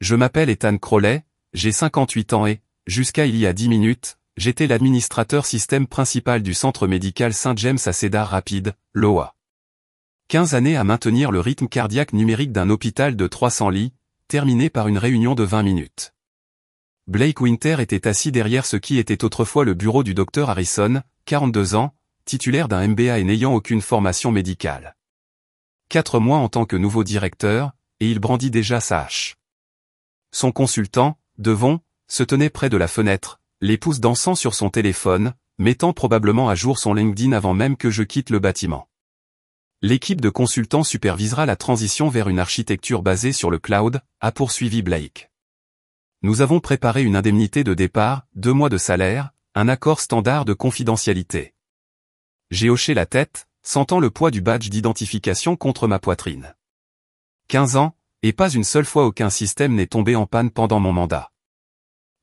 Je m'appelle Ethan Crowley, j'ai 58 ans et, jusqu'à il y a 10 minutes, j'étais l'administrateur système principal du centre médical Saint-James à Cedar Rapids, Iowa. 15 années à maintenir le rythme cardiaque numérique d'un hôpital de 300 lits, terminé par une réunion de 20 minutes. Blake Winter était assis derrière ce qui était autrefois le bureau du Dr Harrison, 42 ans, titulaire d'un MBA et n'ayant aucune formation médicale. 4 mois en tant que nouveau directeur, et il brandit déjà sa hache. Son consultant, Devon, se tenait près de la fenêtre, les pouces dansant sur son téléphone, mettant probablement à jour son LinkedIn avant même que je quitte le bâtiment. L'équipe de consultants supervisera la transition vers une architecture basée sur le cloud, a poursuivi Blake. Nous avons préparé une indemnité de départ, 2 mois de salaire, un accord standard de confidentialité. J'ai hoché la tête, sentant le poids du badge d'identification contre ma poitrine. 15 ans, et pas une seule fois aucun système n'est tombé en panne pendant mon mandat.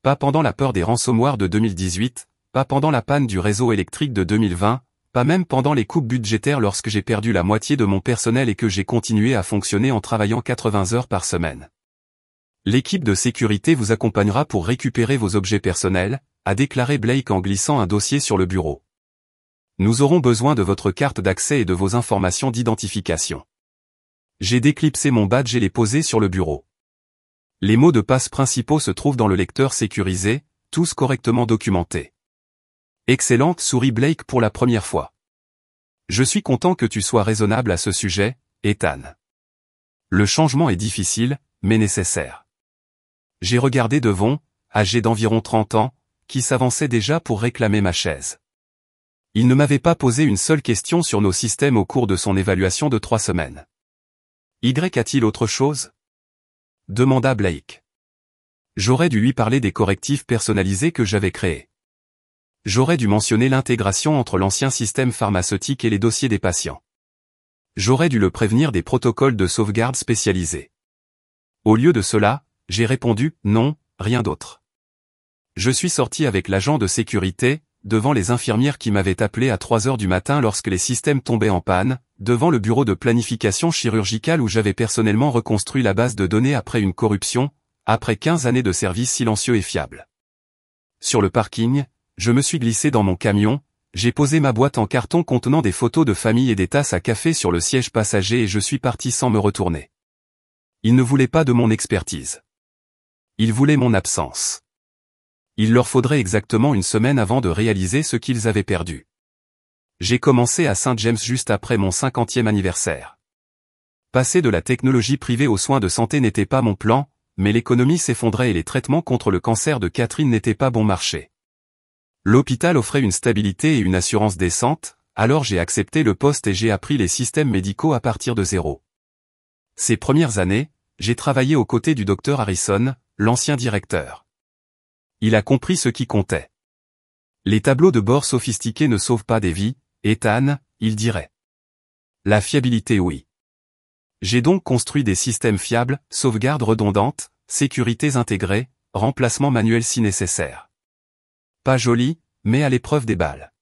Pas pendant la peur des ransomware de 2018, pas pendant la panne du réseau électrique de 2020, pas même pendant les coupes budgétaires lorsque j'ai perdu la moitié de mon personnel et que j'ai continué à fonctionner en travaillant 80 heures par semaine. L'équipe de sécurité vous accompagnera pour récupérer vos objets personnels, a déclaré Blake en glissant un dossier sur le bureau. Nous aurons besoin de votre carte d'accès et de vos informations d'identification. J'ai déclipsé mon badge et l'ai posé sur le bureau. Les mots de passe principaux se trouvent dans le lecteur sécurisé, tous correctement documentés. Excellente, sourit Blake pour la première fois. Je suis content que tu sois raisonnable à ce sujet, Ethan. Le changement est difficile, mais nécessaire. J'ai regardé Devon, âgé d'environ 30 ans, qui s'avançait déjà pour réclamer ma chaise. Il ne m'avait pas posé une seule question sur nos systèmes au cours de son évaluation de 3 semaines. Y a-t-il autre chose? Demanda Blake. J'aurais dû lui parler des correctifs personnalisés que j'avais créés. J'aurais dû mentionner l'intégration entre l'ancien système pharmaceutique et les dossiers des patients. J'aurais dû le prévenir des protocoles de sauvegarde spécialisés. Au lieu de cela, j'ai répondu « non, rien d'autre ». Je suis sorti avec l'agent de sécurité, devant les infirmières qui m'avaient appelé à 3 heures du matin lorsque les systèmes tombaient en panne, devant le bureau de planification chirurgicale où j'avais personnellement reconstruit la base de données après une corruption, après 15 années de service silencieux et fiable. Sur le parking, je me suis glissé dans mon camion, j'ai posé ma boîte en carton contenant des photos de famille et des tasses à café sur le siège passager et je suis parti sans me retourner. Ils ne voulaient pas de mon expertise. Ils voulaient mon absence. Il leur faudrait exactement une semaine avant de réaliser ce qu'ils avaient perdu. J'ai commencé à St. James juste après mon 50e anniversaire. Passer de la technologie privée aux soins de santé n'était pas mon plan, mais l'économie s'effondrait et les traitements contre le cancer de Catherine n'étaient pas bon marché. L'hôpital offrait une stabilité et une assurance décente, alors j'ai accepté le poste et j'ai appris les systèmes médicaux à partir de zéro. Ces premières années, j'ai travaillé aux côtés du Dr Harrison, l'ancien directeur. Il a compris ce qui comptait. Les tableaux de bord sophistiqués ne sauvent pas des vies, Ethan, il dirait. La fiabilité oui. J'ai donc construit des systèmes fiables, sauvegarde redondante, sécurités intégrées, remplacement manuel si nécessaire. Pas joli, mais à l'épreuve des balles.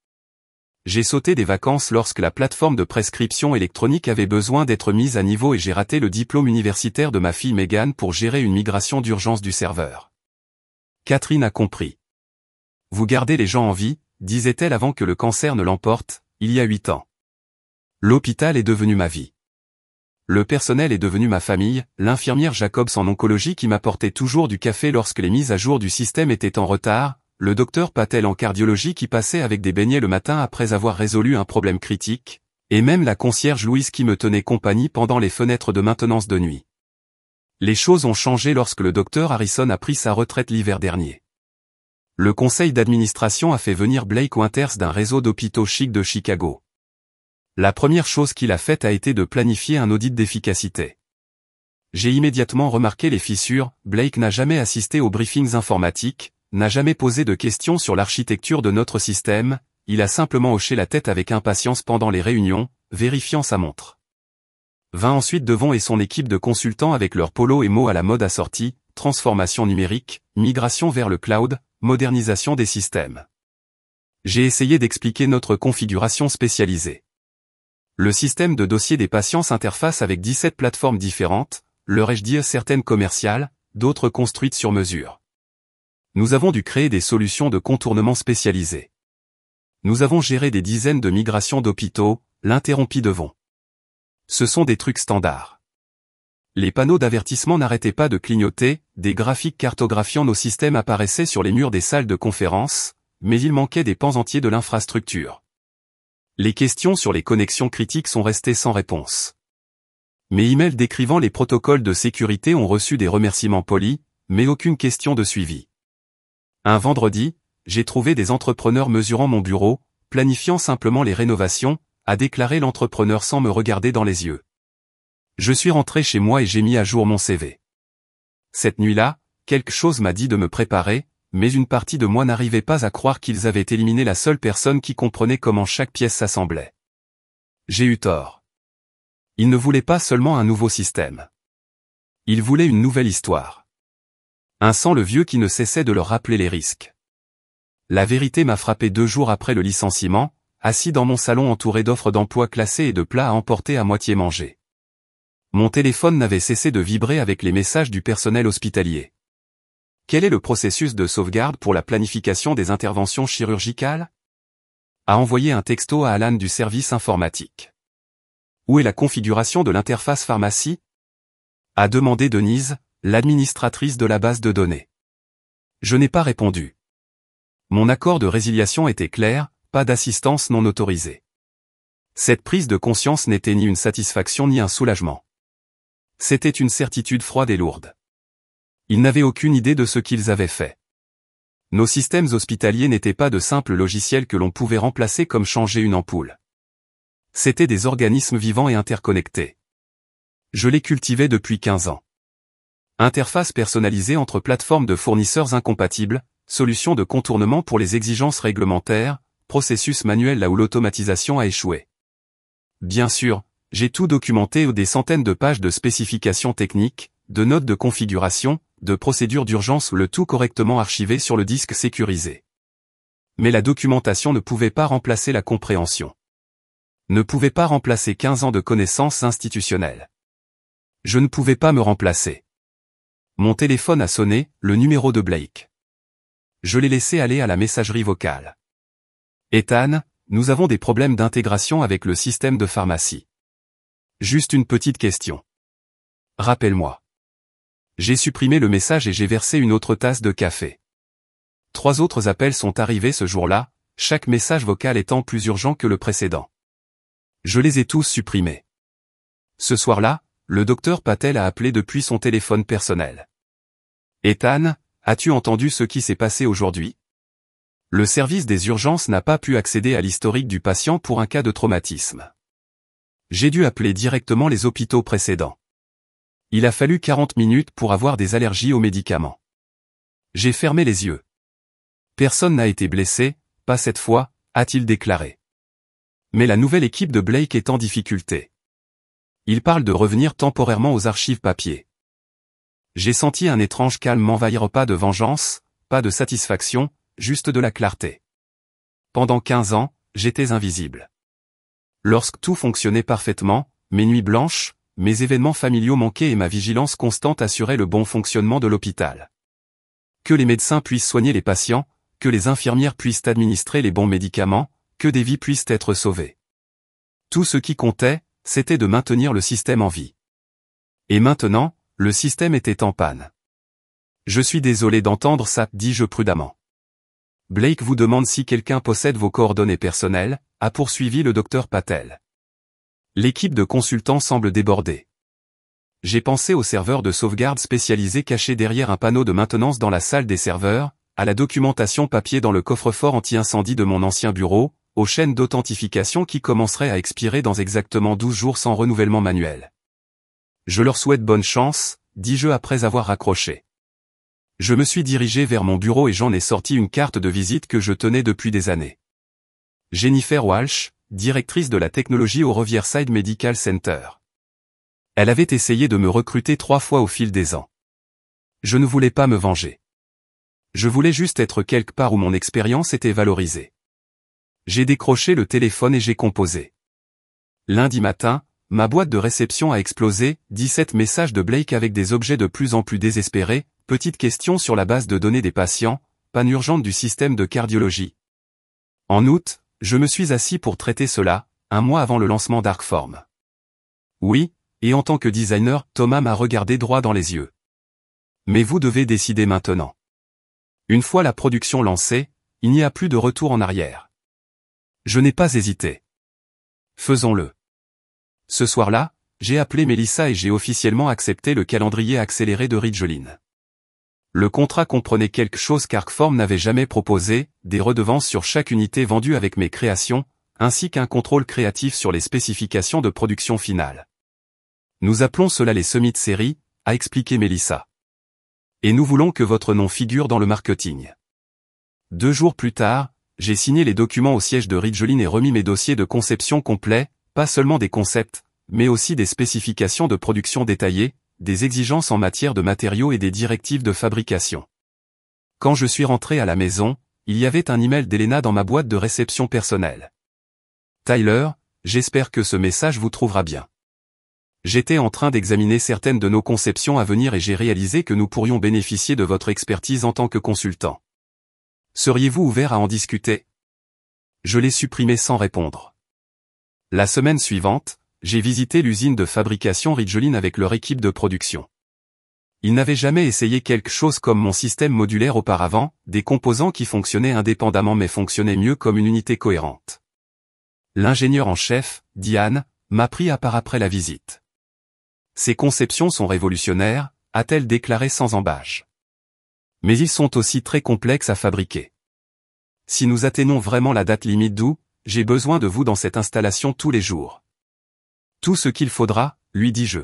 J'ai sauté des vacances lorsque la plateforme de prescription électronique avait besoin d'être mise à niveau et j'ai raté le diplôme universitaire de ma fille Megan pour gérer une migration d'urgence du serveur. Catherine a compris. Vous gardez les gens en vie, disait-elle avant que le cancer ne l'emporte, il y a 8 ans. L'hôpital est devenu ma vie. Le personnel est devenu ma famille, l'infirmière Jacobs en oncologie qui m'apportait toujours du café lorsque les mises à jour du système étaient en retard, le docteur Patel en cardiologie qui passait avec des beignets le matin après avoir résolu un problème critique, et même la concierge Louise qui me tenait compagnie pendant les fenêtres de maintenance de nuit. Les choses ont changé lorsque le docteur Harrison a pris sa retraite l'hiver dernier. Le conseil d'administration a fait venir Blake Winters d'un réseau d'hôpitaux chics de Chicago. La première chose qu'il a faite a été de planifier un audit d'efficacité. J'ai immédiatement remarqué les fissures, Blake n'a jamais assisté aux briefings informatiques, n'a jamais posé de questions sur l'architecture de notre système, il a simplement hoché la tête avec impatience pendant les réunions, vérifiant sa montre. Vint ensuite Devon et son équipe de consultants avec leurs polos et mots à la mode assortis, transformation numérique, migration vers le cloud, modernisation des systèmes. J'ai essayé d'expliquer notre configuration spécialisée. Le système de dossier des patients s'interface avec 17 plateformes différentes, leur ai-je dit certaines commerciales, d'autres construites sur mesure. Nous avons dû créer des solutions de contournement spécialisées. Nous avons géré des dizaines de migrations d'hôpitaux, l'interrompit Devon. Ce sont des trucs standards. Les panneaux d'avertissement n'arrêtaient pas de clignoter, des graphiques cartographiant nos systèmes apparaissaient sur les murs des salles de conférence, mais il manquait des pans entiers de l'infrastructure. Les questions sur les connexions critiques sont restées sans réponse. Mes emails décrivant les protocoles de sécurité ont reçu des remerciements polis, mais aucune question de suivi. Un vendredi, j'ai trouvé des entrepreneurs mesurant mon bureau, planifiant simplement les rénovations, a déclaré l'entrepreneur sans me regarder dans les yeux. Je suis rentré chez moi et j'ai mis à jour mon CV. Cette nuit-là, quelque chose m'a dit de me préparer, mais une partie de moi n'arrivait pas à croire qu'ils avaient éliminé la seule personne qui comprenait comment chaque pièce s'assemblait. J'ai eu tort. Ils ne voulaient pas seulement un nouveau système. Ils voulaient une nouvelle histoire. Un sang le vieux qui ne cessait de leur rappeler les risques. La vérité m'a frappé 2 jours après le licenciement, assis dans mon salon entouré d'offres d'emploi classées et de plats à emporter à moitié mangés. Mon téléphone n'avait cessé de vibrer avec les messages du personnel hospitalier. Quel est le processus de sauvegarde pour la planification des interventions chirurgicales? A envoyé un texto à Alan du service informatique. Où est la configuration de l'interface pharmacie? A demandé Denise, l'administratrice de la base de données. Je n'ai pas répondu. Mon accord de résiliation était clair, pas d'assistance non autorisée. Cette prise de conscience n'était ni une satisfaction ni un soulagement. C'était une certitude froide et lourde. Ils n'avaient aucune idée de ce qu'ils avaient fait. Nos systèmes hospitaliers n'étaient pas de simples logiciels que l'on pouvait remplacer comme changer une ampoule. C'étaient des organismes vivants et interconnectés. Je les cultivais depuis 15 ans. Interface personnalisée entre plateformes de fournisseurs incompatibles, solutions de contournement pour les exigences réglementaires, processus manuel là où l'automatisation a échoué. Bien sûr, j'ai tout documenté ou des centaines de pages de spécifications techniques, de notes de configuration, de procédures d'urgence, le tout correctement archivé sur le disque sécurisé. Mais la documentation ne pouvait pas remplacer la compréhension. Ne pouvait pas remplacer 15 ans de connaissances institutionnelles. Je ne pouvais pas me remplacer. Mon téléphone a sonné, le numéro de Blake. Je l'ai laissé aller à la messagerie vocale. Ethan, nous avons des problèmes d'intégration avec le système de pharmacie. Juste une petite question. Rappelle-moi. J'ai supprimé le message et j'ai versé une autre tasse de café. 3 autres appels sont arrivés ce jour-là, chaque message vocal étant plus urgent que le précédent. Je les ai tous supprimés. Ce soir-là, le docteur Patel a appelé depuis son téléphone personnel. Ethan, as-tu entendu ce qui s'est passé aujourd'hui? Le service des urgences n'a pas pu accéder à l'historique du patient pour un cas de traumatisme. J'ai dû appeler directement les hôpitaux précédents. Il a fallu 40 minutes pour avoir des allergies aux médicaments. J'ai fermé les yeux. Personne n'a été blessé, pas cette fois, a-t-il déclaré. Mais la nouvelle équipe de Blake est en difficulté. Il parle de revenir temporairement aux archives papier. J'ai senti un étrange calme m'envahir, pas de vengeance, pas de satisfaction, juste de la clarté. Pendant 15 ans, j'étais invisible. Lorsque tout fonctionnait parfaitement, mes nuits blanches, mes événements familiaux manquaient et ma vigilance constante assurait le bon fonctionnement de l'hôpital. Que les médecins puissent soigner les patients, que les infirmières puissent administrer les bons médicaments, que des vies puissent être sauvées. Tout ce qui comptait, c'était de maintenir le système en vie. Et maintenant, le système était en panne. Je suis désolé d'entendre ça, dis-je prudemment. Blake vous demande si quelqu'un possède vos coordonnées personnelles, a poursuivi le docteur Patel. L'équipe de consultants semble débordée. J'ai pensé au serveur de sauvegarde spécialisé caché derrière un panneau de maintenance dans la salle des serveurs, à la documentation papier dans le coffre-fort anti-incendie de mon ancien bureau, aux chaînes d'authentification qui commenceraient à expirer dans exactement 12 jours sans renouvellement manuel. Je leur souhaite bonne chance, dis-je après avoir raccroché. Je me suis dirigé vers mon bureau et j'en ai sorti une carte de visite que je tenais depuis des années. Jennifer Walsh, directrice de la technologie au Riverside Medical Center. Elle avait essayé de me recruter 3 fois au fil des ans. Je ne voulais pas me venger. Je voulais juste être quelque part où mon expérience était valorisée. J'ai décroché le téléphone et j'ai composé. Lundi matin, ma boîte de réception a explosé, 17 messages de Blake avec des objets de plus en plus désespérés, petite question sur la base de données des patients, panne urgente du système de cardiologie. En août, je me suis assis pour traiter cela, un mois avant le lancement d'Arcform. Oui, et en tant que designer, Thomas m'a regardé droit dans les yeux. Mais vous devez décider maintenant. Une fois la production lancée, il n'y a plus de retour en arrière. Je n'ai pas hésité. Faisons-le. Ce soir-là, j'ai appelé Melissa et j'ai officiellement accepté le calendrier accéléré de Ridgeline. Le contrat comprenait quelque chose qu'Arcform n'avait jamais proposé, des redevances sur chaque unité vendue avec mes créations, ainsi qu'un contrôle créatif sur les spécifications de production finale. Nous appelons cela les Summit Series, a expliqué Melissa. Et nous voulons que votre nom figure dans le marketing. 2 jours plus tard, j'ai signé les documents au siège de Ridgeline et remis mes dossiers de conception complets, pas seulement des concepts, mais aussi des spécifications de production détaillées, des exigences en matière de matériaux et des directives de fabrication. Quand je suis rentré à la maison, il y avait un email d'Elena dans ma boîte de réception personnelle. Tyler, j'espère que ce message vous trouvera bien. J'étais en train d'examiner certaines de nos conceptions à venir et j'ai réalisé que nous pourrions bénéficier de votre expertise en tant que consultant. Seriez-vous ouvert à en discuter? Je l'ai supprimé sans répondre. La semaine suivante, j'ai visité l'usine de fabrication Ridgeline avec leur équipe de production. Ils n'avaient jamais essayé quelque chose comme mon système modulaire auparavant, des composants qui fonctionnaient indépendamment mais fonctionnaient mieux comme une unité cohérente. L'ingénieur en chef, Diane, m'a pris à part après la visite. Ces conceptions sont révolutionnaires, a-t-elle déclaré sans embâche. Mais ils sont aussi très complexes à fabriquer. Si nous atteignons vraiment la date limite d'août, j'ai besoin de vous dans cette installation tous les jours. Tout ce qu'il faudra, lui dis-je.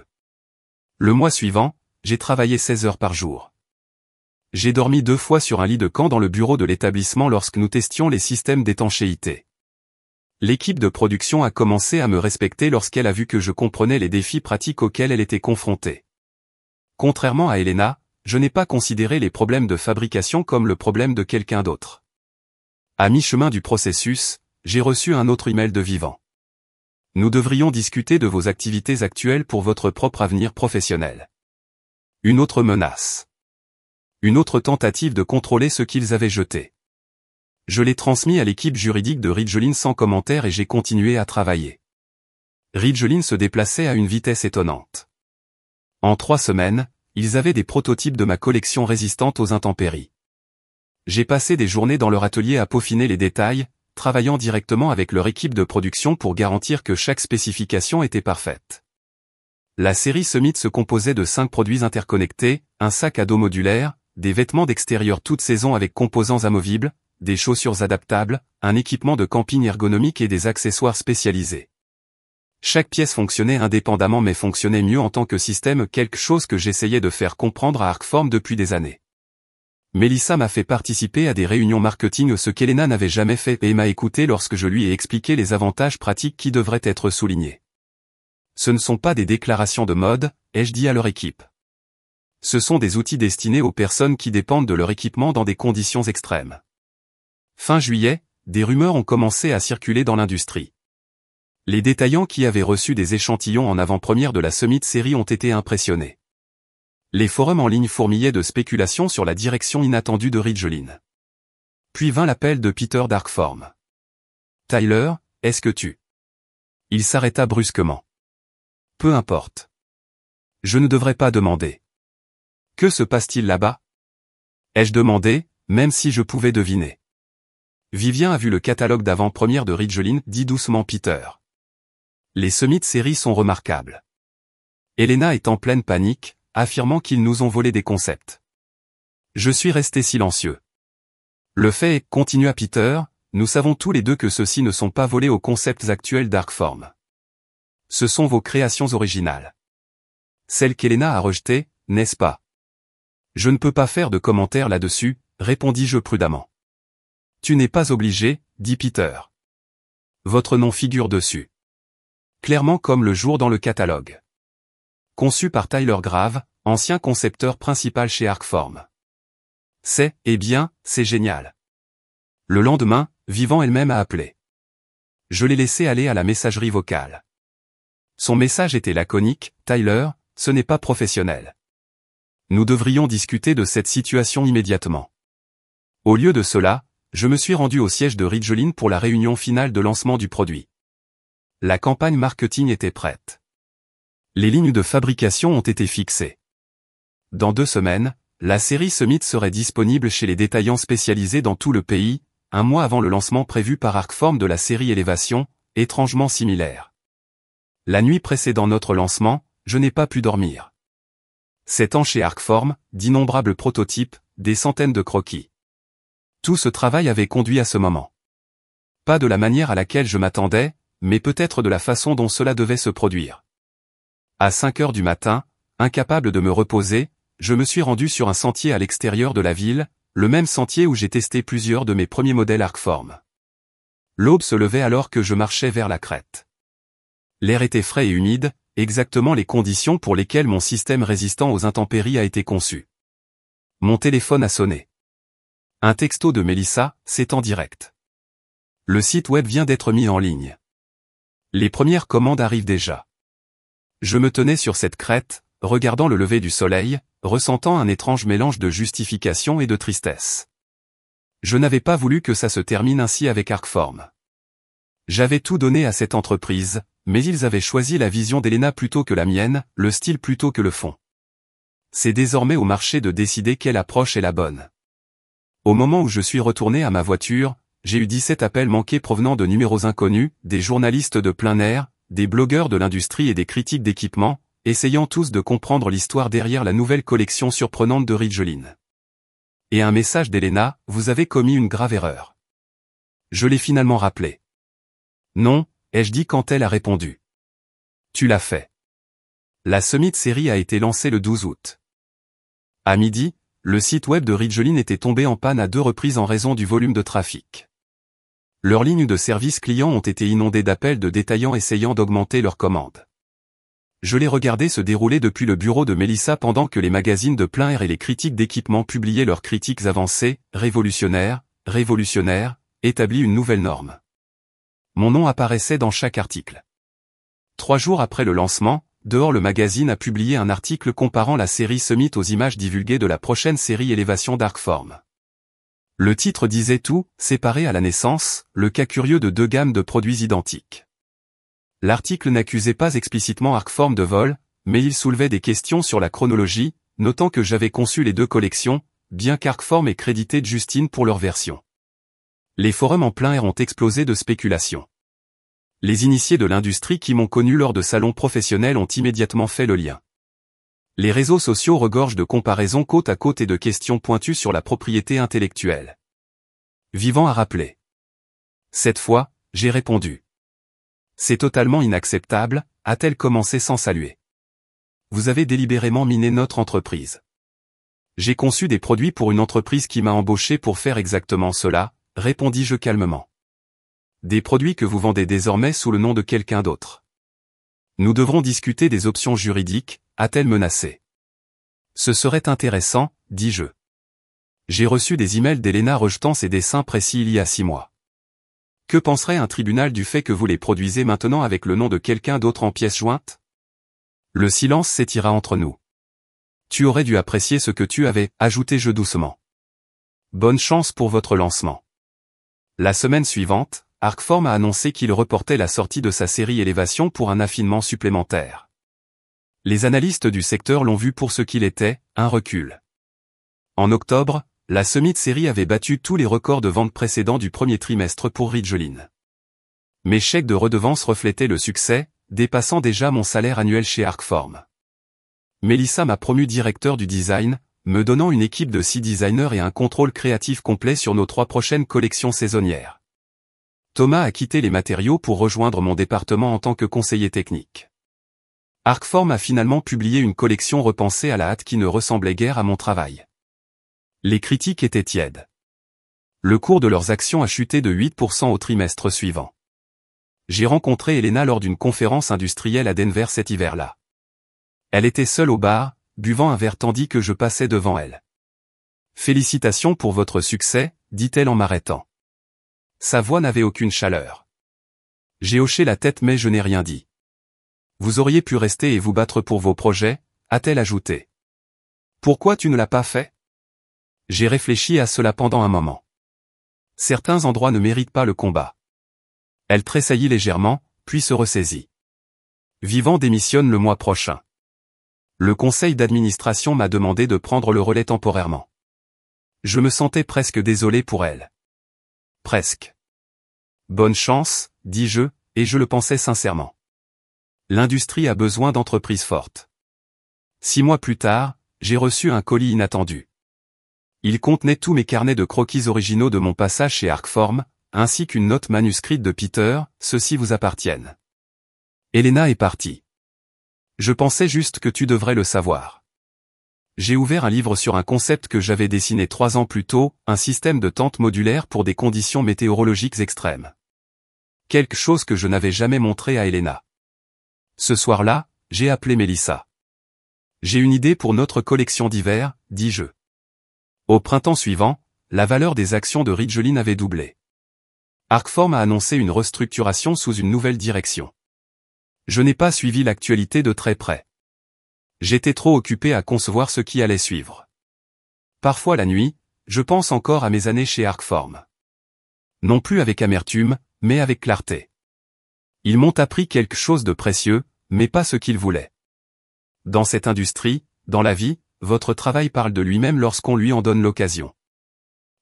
Le mois suivant, j'ai travaillé 16 heures par jour. J'ai dormi 2 fois sur un lit de camp dans le bureau de l'établissement lorsque nous testions les systèmes d'étanchéité. L'équipe de production a commencé à me respecter lorsqu'elle a vu que je comprenais les défis pratiques auxquels elle était confrontée. Contrairement à Elena, je n'ai pas considéré les problèmes de fabrication comme le problème de quelqu'un d'autre. À mi-chemin du processus, j'ai reçu un autre email de Vivant. Nous devrions discuter de vos activités actuelles pour votre propre avenir professionnel. Une autre menace. Une autre tentative de contrôler ce qu'ils avaient jeté. Je l'ai transmis à l'équipe juridique de Ridgeline sans commentaire et j'ai continué à travailler. Ridgeline se déplaçait à une vitesse étonnante. En 3 semaines, ils avaient des prototypes de ma collection résistante aux intempéries. J'ai passé des journées dans leur atelier à peaufiner les détails, travaillant directement avec leur équipe de production pour garantir que chaque spécification était parfaite. La série Summit se composait de 5 produits interconnectés, un sac à dos modulaire, des vêtements d'extérieur toute saison avec composants amovibles, des chaussures adaptables, un équipement de camping ergonomique et des accessoires spécialisés. Chaque pièce fonctionnait indépendamment mais fonctionnait mieux en tant que système, quelque chose que j'essayais de faire comprendre à Arcform depuis des années. Melissa m'a fait participer à des réunions marketing, ce qu'Elena n'avait jamais fait, et m'a écouté lorsque je lui ai expliqué les avantages pratiques qui devraient être soulignés. Ce ne sont pas des déclarations de mode, ai-je dit à leur équipe. Ce sont des outils destinés aux personnes qui dépendent de leur équipement dans des conditions extrêmes. Fin juillet, des rumeurs ont commencé à circuler dans l'industrie. Les détaillants qui avaient reçu des échantillons en avant-première de la Summit Series ont été impressionnés. Les forums en ligne fourmillaient de spéculations sur la direction inattendue de Ridgeline. Puis vint l'appel de Peter d'Arcform. « Tyler, est-ce que tu... » Il s'arrêta brusquement. « Peu importe. Je ne devrais pas demander. Que se passe-t-il là-bas » ai-je demandé, même si je pouvais deviner. Vivien a vu le catalogue d'avant-première de Ridgeline, dit doucement Peter. Les Summit Series sont remarquables. Elena est en pleine panique, affirmant qu'ils nous ont volé des concepts. Je suis resté silencieux. Le fait est, continua Peter, nous savons tous les deux que ceux-ci ne sont pas volés aux concepts actuels d'Arcform. Ce sont vos créations originales. Celles qu'Elena a rejetées, n'est-ce pas? Je ne peux pas faire de commentaires là-dessus, répondis-je prudemment. Tu n'es pas obligé, dit Peter. Votre nom figure dessus. Clairement comme le jour dans le catalogue. Conçu par Tyler Grave, ancien concepteur principal chez Arcform. Eh bien, c'est génial. Le lendemain, Vivant elle-même a appelé. Je l'ai laissé aller à la messagerie vocale. Son message était laconique, Tyler, ce n'est pas professionnel. Nous devrions discuter de cette situation immédiatement. Au lieu de cela, je me suis rendu au siège de Ridgeline pour la réunion finale de lancement du produit. La campagne marketing était prête. Les lignes de fabrication ont été fixées. Dans 2 semaines, la série Summit serait disponible chez les détaillants spécialisés dans tout le pays, un mois avant le lancement prévu par Arcform de la série Elevation, étrangement similaire. La nuit précédant notre lancement, je n'ai pas pu dormir. 7 ans chez Arcform, d'innombrables prototypes, des centaines de croquis. Tout ce travail avait conduit à ce moment. Pas de la manière à laquelle je m'attendais, mais peut-être de la façon dont cela devait se produire. À 5 heures du matin, incapable de me reposer, je me suis rendu sur un sentier à l'extérieur de la ville, le même sentier où j'ai testé plusieurs de mes premiers modèles Arcform. L'aube se levait alors que je marchais vers la crête. L'air était frais et humide, exactement les conditions pour lesquelles mon système résistant aux intempéries a été conçu. Mon téléphone a sonné. Un texto de Mélissa, c'est en direct. Le site web vient d'être mis en ligne. Les premières commandes arrivent déjà. Je me tenais sur cette crête, regardant le lever du soleil, ressentant un étrange mélange de justification et de tristesse. Je n'avais pas voulu que ça se termine ainsi avec Arcform. J'avais tout donné à cette entreprise, mais ils avaient choisi la vision d'Elena plutôt que la mienne, le style plutôt que le fond. C'est désormais au marché de décider quelle approche est la bonne. Au moment où je suis retourné à ma voiture, j'ai eu 17 appels manqués provenant de numéros inconnus, des journalistes de plein air, des blogueurs de l'industrie et des critiques d'équipement, essayant tous de comprendre l'histoire derrière la nouvelle collection surprenante de Ridgeline. Et un message d'Elena, vous avez commis une grave erreur. Je l'ai finalement rappelé. Non, ai-je dit quand elle a répondu. Tu l'as fait. La Summit série a été lancée le 12 août. À midi, le site web de Ridgeline était tombé en panne à 2 reprises en raison du volume de trafic. Leurs lignes de service clients ont été inondées d'appels de détaillants essayant d'augmenter leurs commandes. Je l'ai regardé se dérouler depuis le bureau de Mélissa pendant que les magazines de plein air et les critiques d'équipement publiaient leurs critiques avancées, révolutionnaires, établit une nouvelle norme. Mon nom apparaissait dans chaque article. 3 jours après le lancement, Dehors le magazine a publié un article comparant la série Summit aux images divulguées de la prochaine série Elevation d'Arcform. Le titre disait tout, séparé à la naissance, le cas curieux de 2 gammes de produits identiques. L'article n'accusait pas explicitement Arcform de vol, mais il soulevait des questions sur la chronologie, notant que j'avais conçu les 2 collections, bien qu'Arcform ait crédité Justine pour leur version. Les forums en plein air ont explosé de spéculations. Les initiés de l'industrie qui m'ont connu lors de salons professionnels ont immédiatement fait le lien. Les réseaux sociaux regorgent de comparaisons côte à côte et de questions pointues sur la propriété intellectuelle. Vivant a rappelé. Cette fois, j'ai répondu. C'est totalement inacceptable, a-t-elle commencé sans saluer. Vous avez délibérément miné notre entreprise. J'ai conçu des produits pour une entreprise qui m'a embauché pour faire exactement cela, répondis-je calmement. Des produits que vous vendez désormais sous le nom de quelqu'un d'autre. Nous devrons discuter des options juridiques, a-t-elle menacé. Ce serait intéressant, dis-je. J'ai reçu des emails d'Elena rejetant ces dessins précis il y a 6 mois. Que penserait un tribunal du fait que vous les produisez maintenant avec le nom de quelqu'un d'autre en pièces jointes? Le silence s'étira entre nous. Tu aurais dû apprécier ce que tu avais, ajoutai-je doucement. Bonne chance pour votre lancement. La semaine suivante, Arcform a annoncé qu'il reportait la sortie de sa série Elevation pour un affinement supplémentaire. Les analystes du secteur l'ont vu pour ce qu'il était, un recul. En octobre, la Summit série avait battu tous les records de vente précédents du premier trimestre pour Ridgeline. Mes chèques de redevance reflétaient le succès, dépassant déjà mon salaire annuel chez Arcform. Mélissa m'a promu directeur du design, me donnant une équipe de 6 designers et un contrôle créatif complet sur nos 3 prochaines collections saisonnières. Thomas a quitté les matériaux pour rejoindre mon département en tant que conseiller technique. Arcform a finalement publié une collection repensée à la hâte qui ne ressemblait guère à mon travail. Les critiques étaient tièdes. Le cours de leurs actions a chuté de 8% au trimestre suivant. J'ai rencontré Elena lors d'une conférence industrielle à Denver cet hiver-là. Elle était seule au bar, buvant un verre tandis que je passais devant elle. « Félicitations pour votre succès », dit-elle en m'arrêtant. Sa voix n'avait aucune chaleur. J'ai hoché la tête mais je n'ai rien dit. Vous auriez pu rester et vous battre pour vos projets, a-t-elle ajouté. Pourquoi tu ne l'as pas fait? J'ai réfléchi à cela pendant un moment. Certains endroits ne méritent pas le combat. Elle tressaillit légèrement, puis se ressaisit. Vivant démissionne le mois prochain. Le conseil d'administration m'a demandé de prendre le relais temporairement. Je me sentais presque désolé pour elle. Presque. Bonne chance, dis-je, et je le pensais sincèrement. L'industrie a besoin d'entreprises fortes. 6 mois plus tard, j'ai reçu un colis inattendu. Il contenait tous mes carnets de croquis originaux de mon passage chez Arcform, ainsi qu'une note manuscrite de Peter, ceux-ci vous appartiennent. Elena est partie. Je pensais juste que tu devrais le savoir. J'ai ouvert un livre sur un concept que j'avais dessiné 3 ans plus tôt, un système de tente modulaire pour des conditions météorologiques extrêmes. Quelque chose que je n'avais jamais montré à Elena. Ce soir-là, j'ai appelé Melissa. J'ai une idée pour notre collection d'hiver, dis-je. Au printemps suivant, la valeur des actions de Ridgeline avait doublé. Arcform a annoncé une restructuration sous une nouvelle direction. Je n'ai pas suivi l'actualité de très près. J'étais trop occupé à concevoir ce qui allait suivre. Parfois la nuit, je pense encore à mes années chez Arcform. Non plus avec amertume, mais avec clarté. Ils m'ont appris quelque chose de précieux, mais pas ce qu'ils voulaient. Dans cette industrie, dans la vie, votre travail parle de lui-même lorsqu'on lui en donne l'occasion.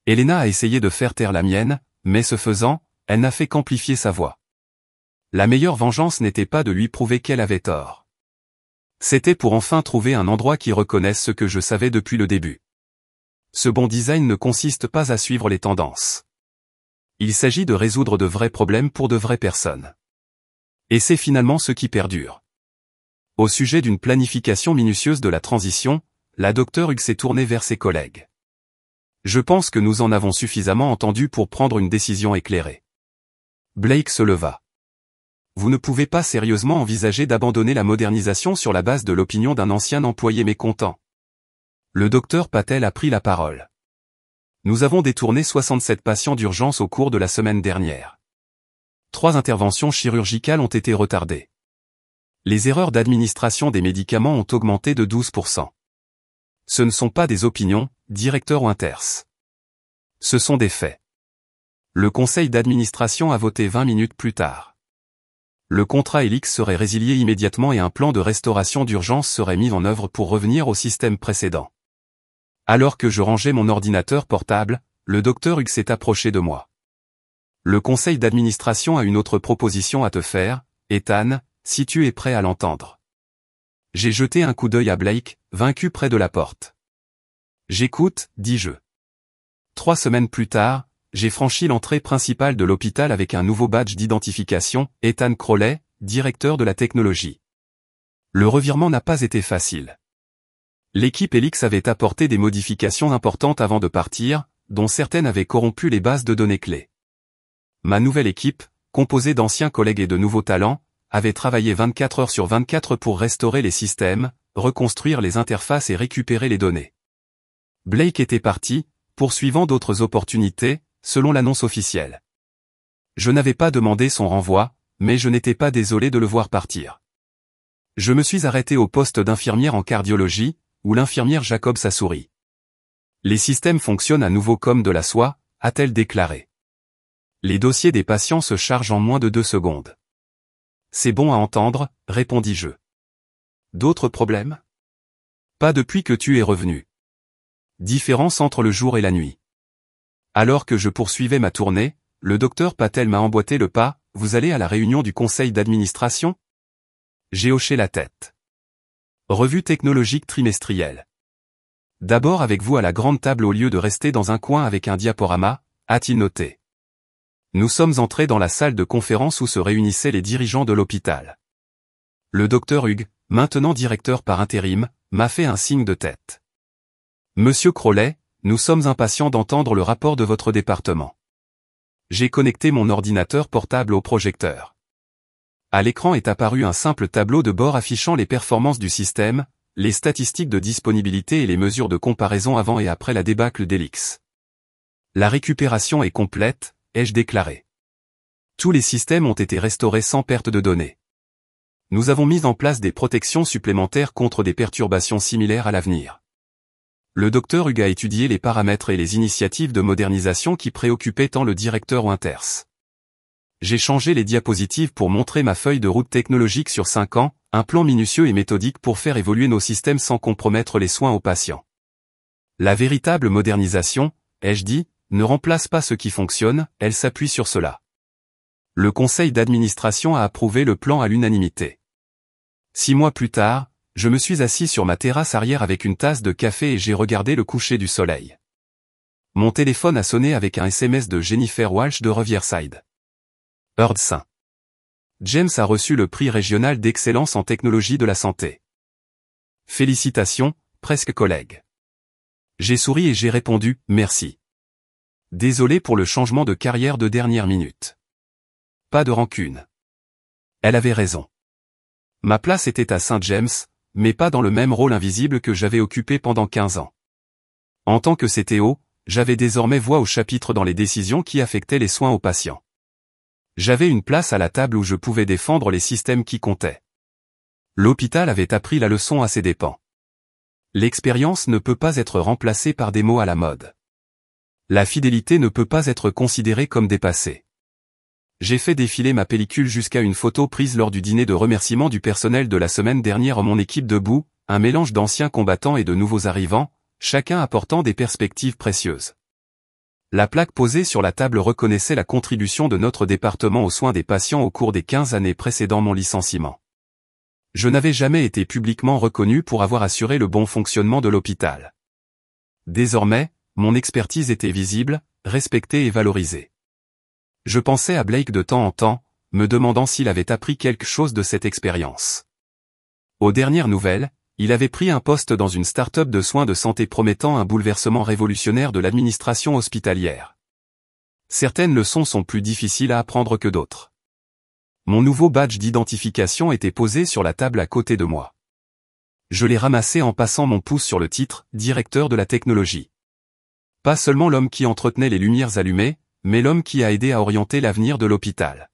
Elena a essayé de faire taire la mienne, mais ce faisant, elle n'a fait qu'amplifier sa voix. La meilleure vengeance n'était pas de lui prouver qu'elle avait tort. C'était pour enfin trouver un endroit qui reconnaisse ce que je savais depuis le début. Ce bon design ne consiste pas à suivre les tendances. Il s'agit de résoudre de vrais problèmes pour de vraies personnes. Et c'est finalement ce qui perdure. Au sujet d'une planification minutieuse de la transition, la Dr Hughes s'est tournée vers ses collègues. Je pense que nous en avons suffisamment entendu pour prendre une décision éclairée. Blake se leva. Vous ne pouvez pas sérieusement envisager d'abandonner la modernisation sur la base de l'opinion d'un ancien employé mécontent. Le docteur Patel a pris la parole. Nous avons détourné 67 patients d'urgence au cours de la semaine dernière. 3 interventions chirurgicales ont été retardées. Les erreurs d'administration des médicaments ont augmenté de 12%. Ce ne sont pas des opinions, directeur Winters. Ce sont des faits. Le conseil d'administration a voté 20 minutes plus tard. Le contrat Helix serait résilié immédiatement et un plan de restauration d'urgence serait mis en œuvre pour revenir au système précédent. Alors que je rangeais mon ordinateur portable, le docteur Hughes s'est approché de moi. Le conseil d'administration a une autre proposition à te faire, Ethan, si tu es prêt à l'entendre. J'ai jeté un coup d'œil à Blake, vaincu près de la porte. J'écoute, dis-je. 3 semaines plus tard, j'ai franchi l'entrée principale de l'hôpital avec un nouveau badge d'identification, Ethan Crowley, directeur de la technologie. Le revirement n'a pas été facile. L'équipe Helix avait apporté des modifications importantes avant de partir, dont certaines avaient corrompu les bases de données clés. Ma nouvelle équipe, composée d'anciens collègues et de nouveaux talents, avait travaillé 24 heures sur 24 pour restaurer les systèmes, reconstruire les interfaces et récupérer les données. Blake était parti, poursuivant d'autres opportunités, selon l'annonce officielle. Je n'avais pas demandé son renvoi, mais je n'étais pas désolé de le voir partir. Je me suis arrêté au poste d'infirmière en cardiologie, où l'infirmière Jacobs a souri. Les systèmes fonctionnent à nouveau comme de la soie, a-t-elle déclaré. Les dossiers des patients se chargent en moins de 2 secondes. C'est bon à entendre, répondis-je. D'autres problèmes? Pas depuis que tu es revenu. Différence entre le jour et la nuit. Alors que je poursuivais ma tournée, le docteur Patel m'a emboîté le pas, vous allez à la réunion du conseil d'administration? J'ai hoché la tête. Revue technologique trimestrielle. D'abord avec vous à la grande table au lieu de rester dans un coin avec un diaporama, a-t-il noté. Nous sommes entrés dans la salle de conférence où se réunissaient les dirigeants de l'hôpital. Le docteur Hughes, maintenant directeur par intérim, m'a fait un signe de tête. Monsieur Crowley, nous sommes impatients d'entendre le rapport de votre département. J'ai connecté mon ordinateur portable au projecteur. À l'écran est apparu un simple tableau de bord affichant les performances du système, les statistiques de disponibilité et les mesures de comparaison avant et après la débâcle d'Helix. La récupération est complète, ai-je déclaré. Tous les systèmes ont été restaurés sans perte de données. Nous avons mis en place des protections supplémentaires contre des perturbations similaires à l'avenir. Le docteur Hug a étudié les paramètres et les initiatives de modernisation qui préoccupaient tant le directeur Winters. J'ai changé les diapositives pour montrer ma feuille de route technologique sur 5 ans, un plan minutieux et méthodique pour faire évoluer nos systèmes sans compromettre les soins aux patients. La véritable modernisation, ai-je dit, ne remplace pas ce qui fonctionne, elle s'appuie sur cela. Le conseil d'administration a approuvé le plan à l'unanimité. 6 mois plus tard, je me suis assis sur ma terrasse arrière avec une tasse de café et j'ai regardé le coucher du soleil. Mon téléphone a sonné avec un SMS de Jennifer Walsh de Riverside. Heard St. James a reçu le prix régional d'excellence en technologie de la santé. Félicitations, presque collègue. J'ai souri et j'ai répondu « Merci ». Désolé pour le changement de carrière de dernière minute. Pas de rancune. Elle avait raison. Ma place était à St. James, mais pas dans le même rôle invisible que j'avais occupé pendant 15 ans. En tant que CTO, j'avais désormais voix au chapitre dans les décisions qui affectaient les soins aux patients. J'avais une place à la table où je pouvais défendre les systèmes qui comptaient. L'hôpital avait appris la leçon à ses dépens. L'expérience ne peut pas être remplacée par des mots à la mode. La fidélité ne peut pas être considérée comme dépassée. J'ai fait défiler ma pellicule jusqu'à une photo prise lors du dîner de remerciement du personnel de la semaine dernière. Mon équipe debout, un mélange d'anciens combattants et de nouveaux arrivants, chacun apportant des perspectives précieuses. La plaque posée sur la table reconnaissait la contribution de notre département aux soins des patients au cours des 15 années précédant mon licenciement. Je n'avais jamais été publiquement reconnu pour avoir assuré le bon fonctionnement de l'hôpital. Désormais, mon expertise était visible, respectée et valorisée. Je pensais à Blake de temps en temps, me demandant s'il avait appris quelque chose de cette expérience. Aux dernières nouvelles, il avait pris un poste dans une start-up de soins de santé promettant un bouleversement révolutionnaire de l'administration hospitalière. Certaines leçons sont plus difficiles à apprendre que d'autres. Mon nouveau badge d'identification était posé sur la table à côté de moi. Je l'ai ramassé en passant mon pouce sur le titre « Directeur de la technologie ». Pas seulement l'homme qui entretenait les lumières allumées, mais l'homme qui a aidé à orienter l'avenir de l'hôpital.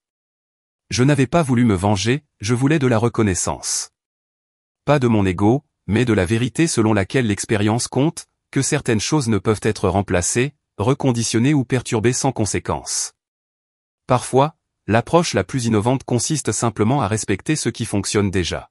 Je n'avais pas voulu me venger, je voulais de la reconnaissance. Pas de mon ego, mais de la vérité selon laquelle l'expérience compte, que certaines choses ne peuvent être remplacées, reconditionnées ou perturbées sans conséquence. Parfois, l'approche la plus innovante consiste simplement à respecter ce qui fonctionne déjà.